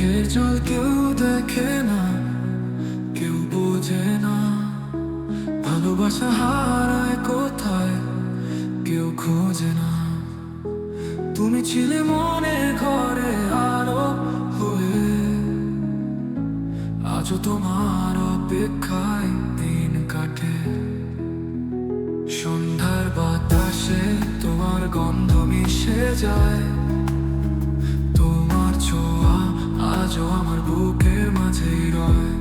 চোখের জল কেউ দেখে না, কেউ বোঝে না ভালোবাসা হারায় কোথায়, কেউ খোঁজে না। তুমি ছিলে মনে ঘরে আলো হয়ে, আজও তোমার অপেক্ষায় দিন কাটে। সন্ধ্যার বাতাসে তোমার গন্ধ মিশে যায়, তোমার ছোঁয়া আজও আমার বুকের মাঝেই রয়।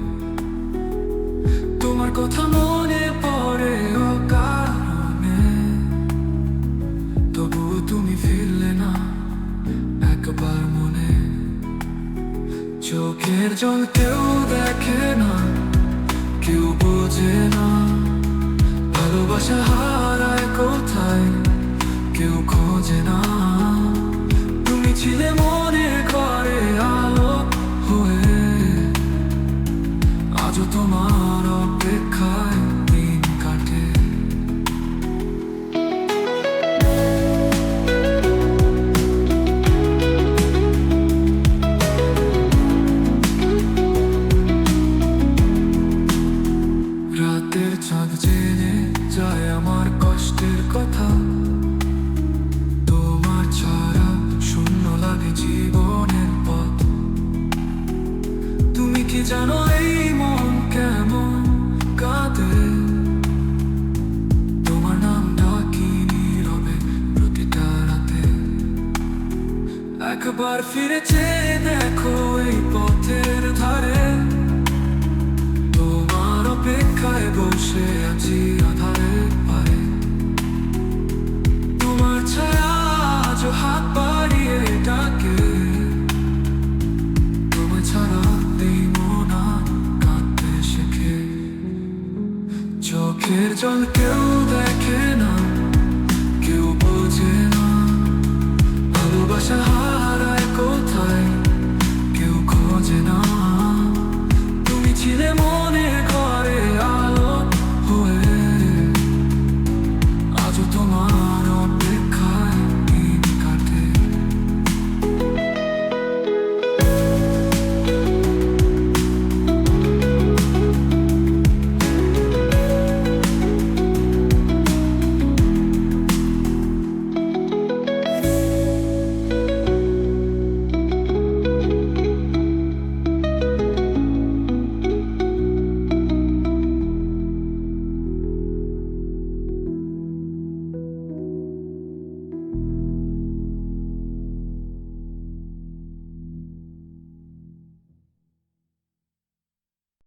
তোমার কথা মনে পড়ে অকারণে, তবু তুমি ফিরলে না একবার মনে। চোখের জল কেউ দেখে না, কেউ বোঝে না ভালোবাসা হারায় কোথায়, কেউ খোঁজে না। তুমি ছিলে মনে ঘরে আলো হয়ে, আজও তোমার অপেক্ষায় দিন কাটে। রাতের চাঁদ জেনে যায় আমার কষ্টের কথা, তোমার ছাড়া শূন্য লাগে জীবনের পথ। তুমি কি জানো এই মন কেমন কাঁদে, তোমার নাম ডাকি নীরবে প্রতিটা রাতে। একবার ফিরে চেয়ে দেখো এই পথের ধারে, তোমার অপেক্ষায় বসে আছি আধারের পারে। তোমার ছায়া আজও হাত বাড়িয়ে ডাকে, তোমায় ছাড়া এই মন আর কাঁদতে শেখে। চোখের জল কেউ দেখে না, কেউ বোঝে না ভালোবাসা